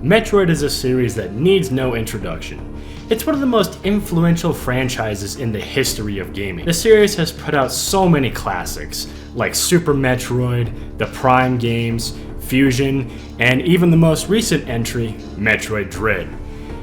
Metroid is a series that needs no introduction. It's one of the most influential franchises in the history of gaming. The series has put out so many classics, like Super Metroid, the Prime games, Fusion, and even the most recent entry, Metroid Dread.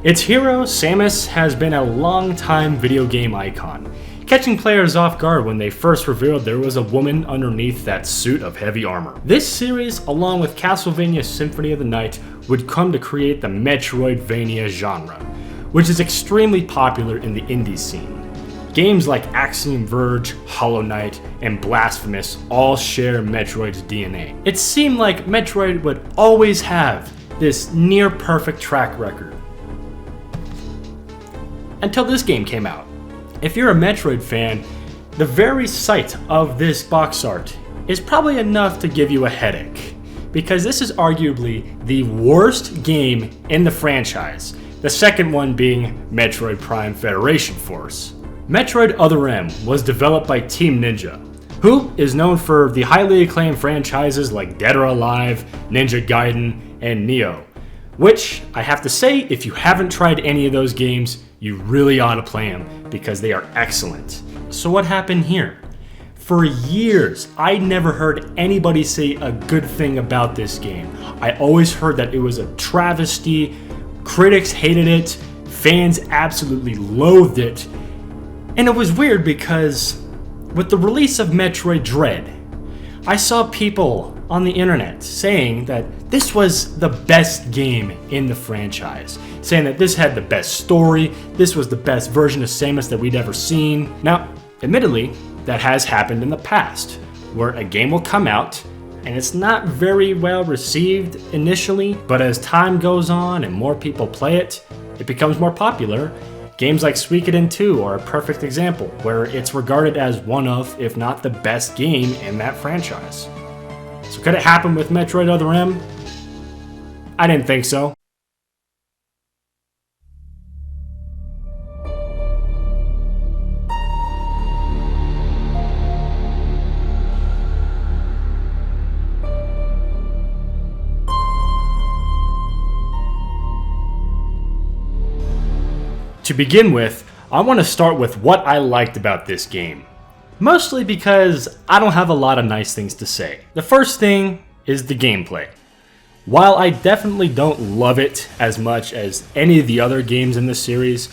Its hero, Samus, has been a long-time video game icon, catching players off guard when they first revealed there was a woman underneath that suit of heavy armor. This series, along with Castlevania Symphony of the Night, would come to create the Metroidvania genre, which is extremely popular in the indie scene. Games like Axiom Verge, Hollow Knight, and Blasphemous all share Metroid's DNA. It seemed like Metroid would always have this near-perfect track record, until this game came out. If you're a Metroid fan, the very sight of this box art is probably enough to give you a headache, because this is arguably the worst game in the franchise, the second one being Metroid Prime Federation Force. Metroid Other M was developed by Team Ninja, who is known for the highly acclaimed franchises like Dead or Alive, Ninja Gaiden, and Nioh, which I have to say, if you haven't tried any of those games, you really ought to play them because they are excellent. So what happened here? For years, I never heard anybody say a good thing about this game. I always heard that it was a travesty, critics hated it, fans absolutely loathed it. And it was weird because with the release of Metroid Dread, I saw people on the internet saying that this was the best game in the franchise, saying that this had the best story, this was the best version of Samus that we'd ever seen. Now, admittedly, that has happened in the past, where a game will come out and it's not very well received initially, but as time goes on and more people play it, it becomes more popular. Games like Suikoden 2 are a perfect example, where it's regarded as one of, if not the best game in that franchise. So could it happen with Metroid Other M? I didn't think so. To begin with, I want to start with what I liked about this game. Mostly because I don't have a lot of nice things to say. The first thing is the gameplay. While I definitely don't love it as much as any of the other games in the series,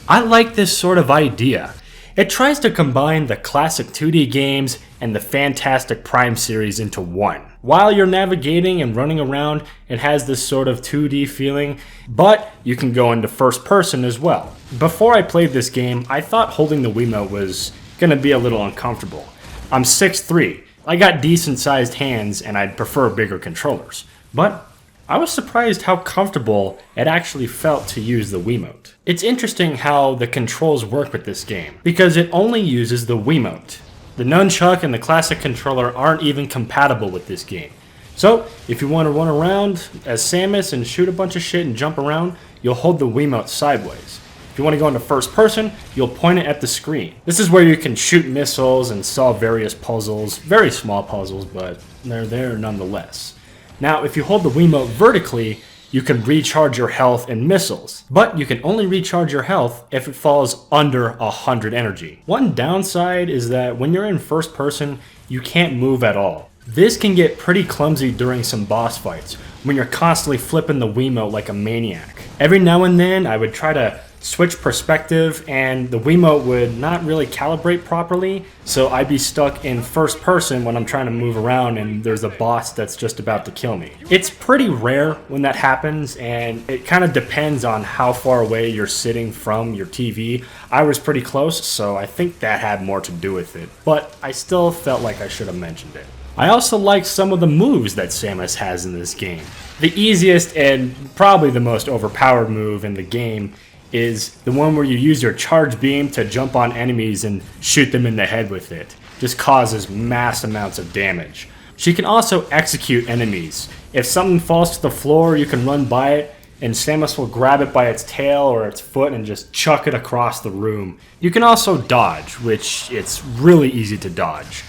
I like this sort of idea. It tries to combine the classic 2D games and the fantastic Prime series into one. While you're navigating and running around, it has this sort of 2D feeling, but you can go into first person as well. Before I played this game, I thought holding the Wiimote was gonna be a little uncomfortable. I'm 6'3", I got decent sized hands and I'd prefer bigger controllers. But I was surprised how comfortable it actually felt to use the Wiimote. It's interesting how the controls work with this game, because it only uses the Wiimote. The nunchuck and the classic controller aren't even compatible with this game. So, if you want to run around as Samus and shoot a bunch of shit and jump around, you'll hold the Wiimote sideways. If you want to go into first person, you'll point it at the screen. This is where you can shoot missiles and solve various puzzles, very small puzzles, but they're there nonetheless. Now, if you hold the Wiimote vertically, you can recharge your health and missiles, but you can only recharge your health if it falls under 100 energy. One downside is that when you're in first person, you can't move at all. This can get pretty clumsy during some boss fights, when you're constantly flipping the Wiimote like a maniac. Every now and then, I would try to switch perspective and the Wiimote would not really calibrate properly, so I'd be stuck in first person when I'm trying to move around and there's a boss that's just about to kill me. It's pretty rare when that happens, and it kind of depends on how far away you're sitting from your TV. I was pretty close, so I think that had more to do with it, but I still felt like I should have mentioned it. I also like some of the moves that Samus has in this game. The easiest and probably the most overpowered move in the game is the one where you use your charge beam to jump on enemies and shoot them in the head with it. Just causes mass amounts of damage. She can also execute enemies. If something falls to the floor, you can run by it, and Samus will grab it by its tail or its foot and just chuck it across the room. You can also dodge, which it's really easy to dodge.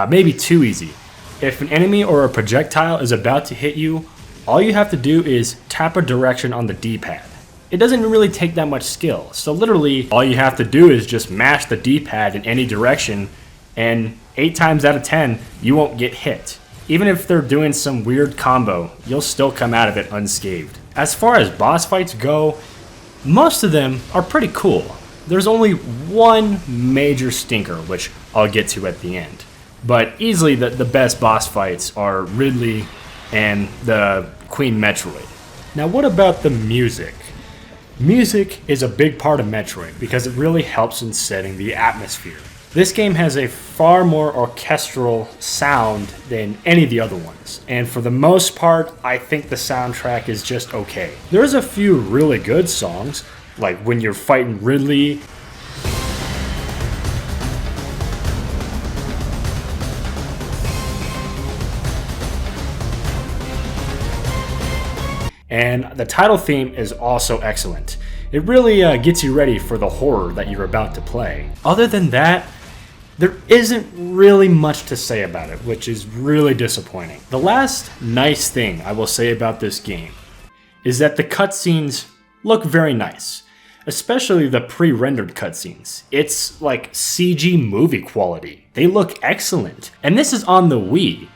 Maybe too easy. If an enemy or a projectile is about to hit you, all you have to do is tap a direction on the D-pad. It doesn't really take that much skill, so literally all you have to do is just mash the D-pad in any direction, and 8 times out of 10 you won't get hit. Even if they're doing some weird combo, you'll still come out of it unscathed. As far as boss fights go, most of them are pretty cool. There's only one major stinker, which I'll get to at the end. But easily the best boss fights are Ridley and the Queen Metroid. Now what about the music? Music is a big part of Metroid because it really helps in setting the atmosphere. This game has a far more orchestral sound than any of the other ones, and for the most part, I think the soundtrack is just okay. There's a few really good songs, like when you're fighting Ridley. And the title theme is also excellent. It really gets you ready for the horror that you're about to play. Other than that, there isn't really much to say about it, which is really disappointing. The last nice thing I will say about this game is that the cutscenes look very nice, especially the pre-rendered cutscenes. It's like CG movie quality. They look excellent. And this is on the Wii,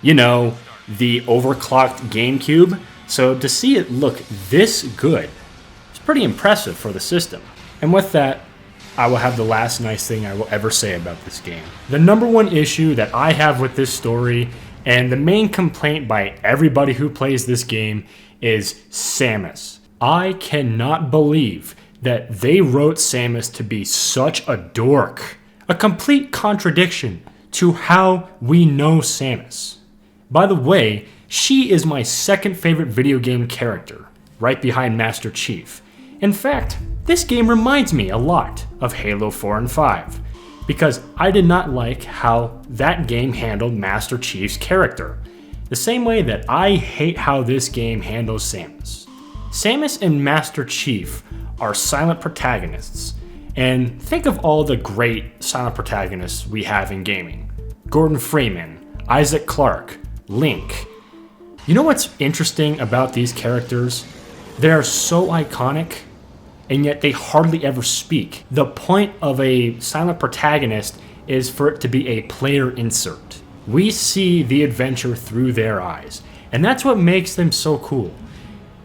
you know, the overclocked GameCube. So to see it look this good, it's pretty impressive for the system. And with that, I will have the last nice thing I will ever say about this game. The number one issue that I have with this story, and the main complaint by everybody who plays this game, is Samus. I cannot believe that they wrote Samus to be such a dork. A complete contradiction to how we know Samus. By the way, she is my second favorite video game character, right behind Master Chief. In fact, this game reminds me a lot of Halo 4 and 5, because I did not like how that game handled Master Chief's character, the same way that I hate how this game handles Samus. Samus and Master Chief are silent protagonists, and think of all the great silent protagonists we have in gaming. Gordon Freeman, Isaac Clarke, Link. You know what's interesting about these characters? They are so iconic, and yet they hardly ever speak. The point of a silent protagonist is for it to be a player insert. We see the adventure through their eyes, and that's what makes them so cool.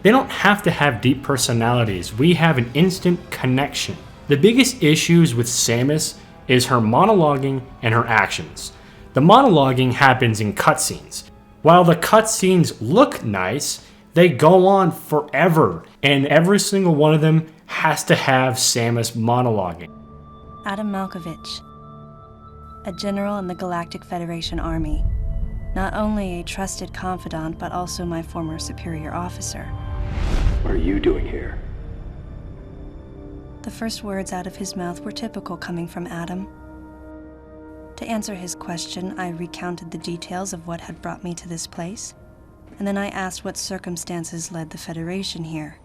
They don't have to have deep personalities. We have an instant connection. The biggest issues with Samus is her monologuing and her actions. The monologuing happens in cutscenes. While the cutscenes look nice, they go on forever, and every single one of them has to have Samus monologuing. Adam Malkovich, a general in the Galactic Federation Army. Not only a trusted confidant, but also my former superior officer. What are you doing here? The first words out of his mouth were typical coming from Adam. To answer his question, I recounted the details of what had brought me to this place, and then I asked what circumstances led the Federation here.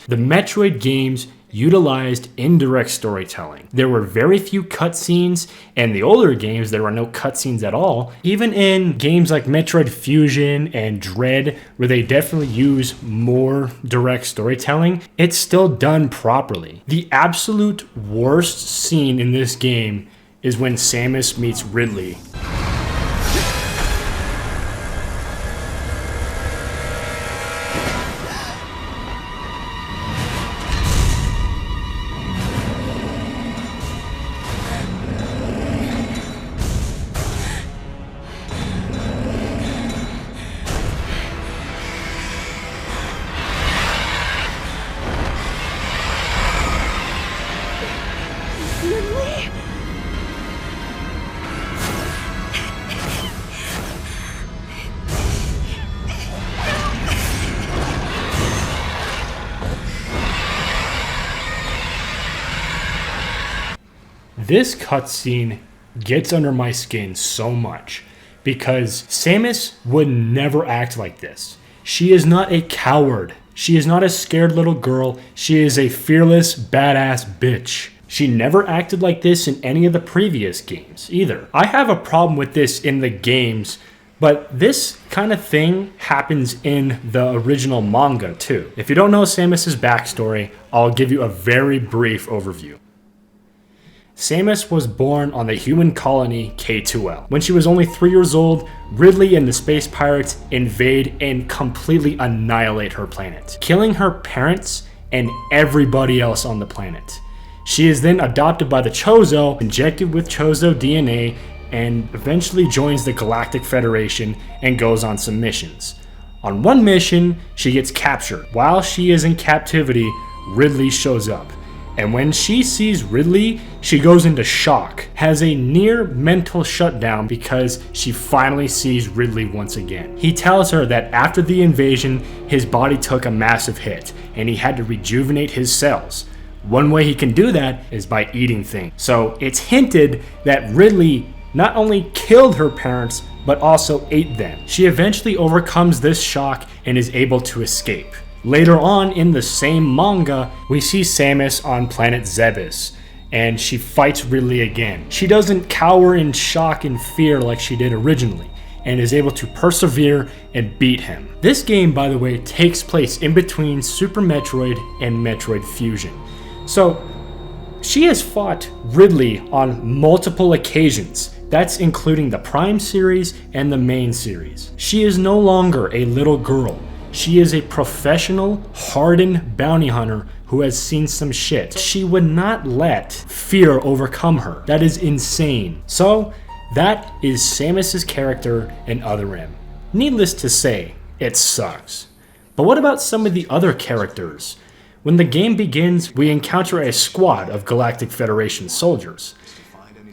The Metroid games utilized indirect storytelling. There were very few cutscenes, and the older games there were no cutscenes at all. Even in games like Metroid Fusion and Dread, where they definitely use more direct storytelling, it's still done properly. The absolute worst scene in this game is when Samus meets Ridley. This cutscene gets under my skin so much because Samus would never act like this. She is not a coward. She is not a scared little girl. She is a fearless, badass bitch. She never acted like this in any of the previous games either. I have a problem with this in the games But this kind of thing happens in the original manga too. If you don't know Samus's backstory, I'll give you a very brief overview. Samus was born on the human colony K2L. When she was only 3 years old, Ridley and the space pirates invade and completely annihilate her planet, killing her parents and everybody else on the planet. She is then adopted by the Chozo, injected with Chozo DNA, and eventually joins the Galactic Federation and goes on some missions. On one mission, she gets captured. While she is in captivity, Ridley shows up. And when she sees Ridley, she goes into shock, has a near mental shutdown because she finally sees Ridley once again. He tells her that after the invasion, his body took a massive hit and he had to rejuvenate his cells. One way he can do that is by eating things. So it's hinted that Ridley not only killed her parents, but also ate them. She eventually overcomes this shock and is able to escape. Later on in the same manga, we see Samus on planet Zebes, and she fights Ridley again. She doesn't cower in shock and fear like she did originally, and is able to persevere and beat him. This game, by the way, takes place in between Super Metroid and Metroid Fusion. So, she has fought Ridley on multiple occasions. That's including the Prime series and the main series. She is no longer a little girl. She is a professional, hardened bounty hunter who has seen some shit. She would not let fear overcome her. That is insane. So, that is Samus's character in Other M. Needless to say, it sucks. But what about some of the other characters? When the game begins, we encounter a squad of Galactic Federation soldiers,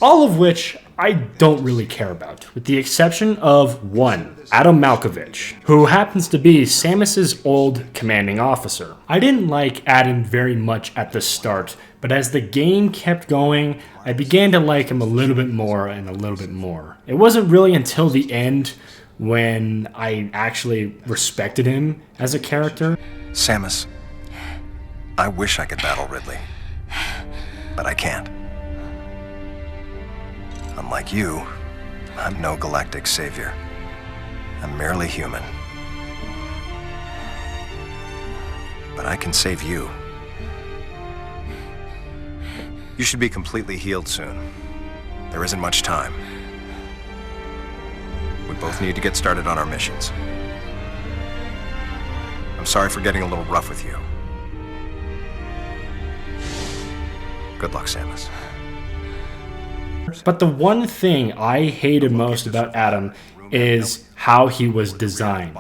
all of which I don't really care about, with the exception of one, Adam Malkovich, who happens to be Samus's old commanding officer. I didn't like Adam very much at the start, but as the game kept going, I began to like him a little bit more and a little bit more. It wasn't really until the end when I actually respected him as a character. Samus, I wish I could battle Ridley, but I can't. Unlike you, I'm no galactic savior. I'm merely human. But I can save you. You should be completely healed soon. There isn't much time. We both need to get started on our missions. I'm sorry for getting a little rough with you. Good luck, Samus. But the one thing I hated most about Adam is how he was designed.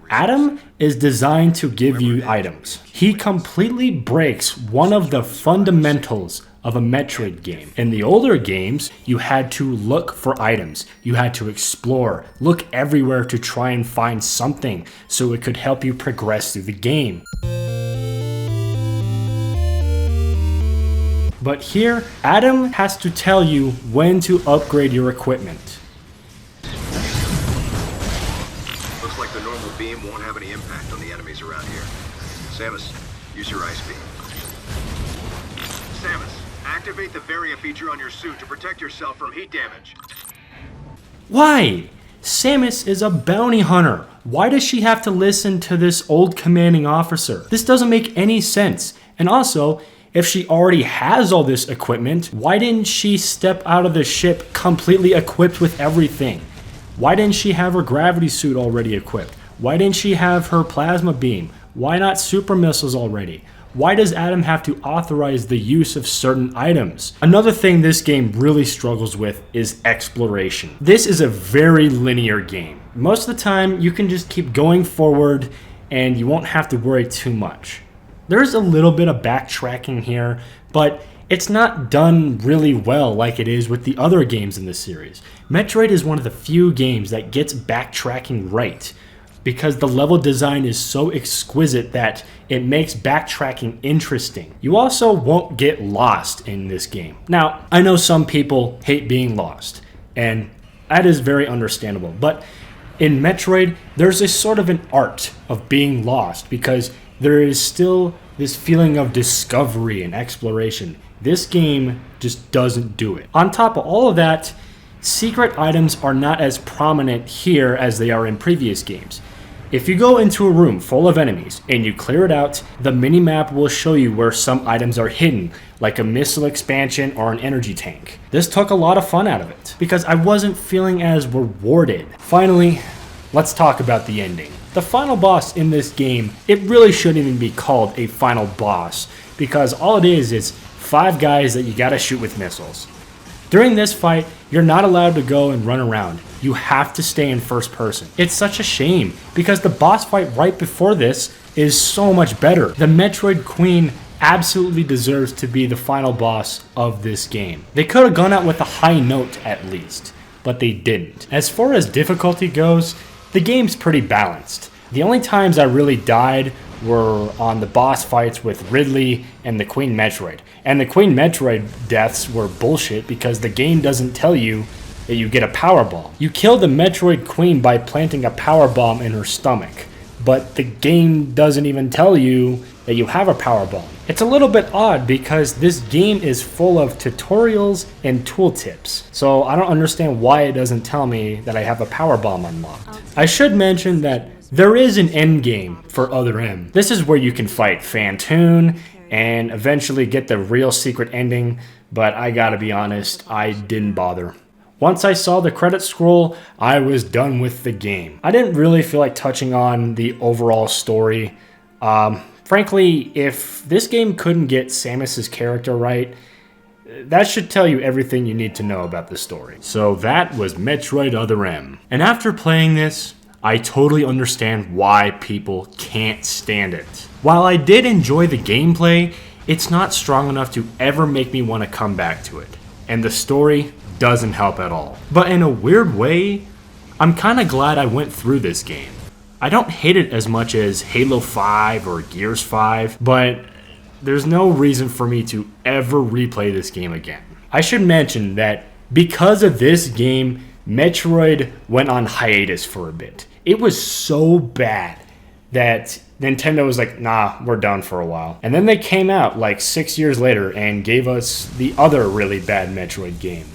Adam is designed to give you items. He completely breaks one of the fundamentals of a Metroid game. In the older games, you had to look for items. You had to explore, look everywhere to try and find something so it could help you progress through the game. But here, Adam has to tell you when to upgrade your equipment. Looks like the normal beam won't have any impact on the enemies around here. Samus, use your ice beam. Samus, activate the Varia feature on your suit to protect yourself from heat damage. Why? Samus is a bounty hunter. Why does she have to listen to this old commanding officer? This doesn't make any sense. And also, if she already has all this equipment, why didn't she step out of the ship completely equipped with everything? Why didn't she have her gravity suit already equipped? Why didn't she have her plasma beam? Why not super missiles already? Why does Adam have to authorize the use of certain items? Another thing this game really struggles with is exploration. This is a very linear game. Most of the time, you can just keep going forward and you won't have to worry too much. There's a little bit of backtracking here, but it's not done really well like it is with the other games in this series. Metroid is one of the few games that gets backtracking right, because the level design is so exquisite that it makes backtracking interesting. You also won't get lost in this game. Now, I know some people hate being lost, and that is very understandable, but in Metroid, there's a sort of an art of being lost because there is still this feeling of discovery and exploration. This game just doesn't do it. On top of all of that, secret items are not as prominent here as they are in previous games. If you go into a room full of enemies and you clear it out, the minimap will show you where some items are hidden, like a missile expansion or an energy tank. This took a lot of fun out of it, because I wasn't feeling as rewarded. Finally, let's talk about the ending. The final boss in this game, it really shouldn't even be called a final boss, because all it is 5 guys that you gotta shoot with missiles. During this fight, you're not allowed to go and run around. You have to stay in first person. It's such a shame, because the boss fight right before this is so much better. The Metroid Queen absolutely deserves to be the final boss of this game. They could have gone out with a high note at least, but they didn't. As far as difficulty goes, the game's pretty balanced. The only times I really died were on the boss fights with Ridley and the Queen Metroid. And the Queen Metroid deaths were bullshit because the game doesn't tell you that you get a power bomb. You kill the Metroid Queen by planting a power bomb in her stomach, but the game doesn't even tell you that you have a power bomb. It's a little bit odd because this game is full of tutorials and tooltips, so I don't understand why it doesn't tell me that I have a power bomb unlocked. I should mention that there is an end game for Other M. This is where you can fight Fantoon and eventually get the real secret ending, but I gotta be honest, I didn't bother. Once I saw the credit scroll, I was done with the game. I didn't really feel like touching on the overall story. Frankly, if this game couldn't get Samus's character right, that should tell you everything you need to know about the story. So that was Metroid Other M. And after playing this, I totally understand why people can't stand it. While I did enjoy the gameplay, it's not strong enough to ever make me want to come back to it. And the story doesn't help at all. But in a weird way, I'm kinda glad I went through this game. I don't hate it as much as Halo 5 or Gears 5, but there's no reason for me to ever replay this game again. I should mention that because of this game, Metroid went on hiatus for a bit. It was so bad that Nintendo was like, nah, we're done for a while. And then they came out like 6 years later and gave us the other really bad Metroid game,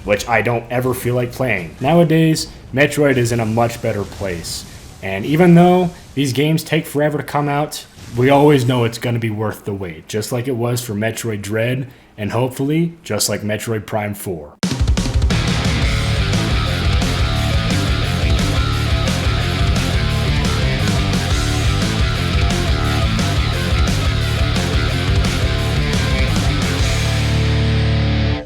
which I don't ever feel like playing. Nowadays, Metroid is in a much better place. And even though these games take forever to come out, we always know it's going to be worth the wait, just like it was for Metroid Dread, and hopefully, just like Metroid Prime 4.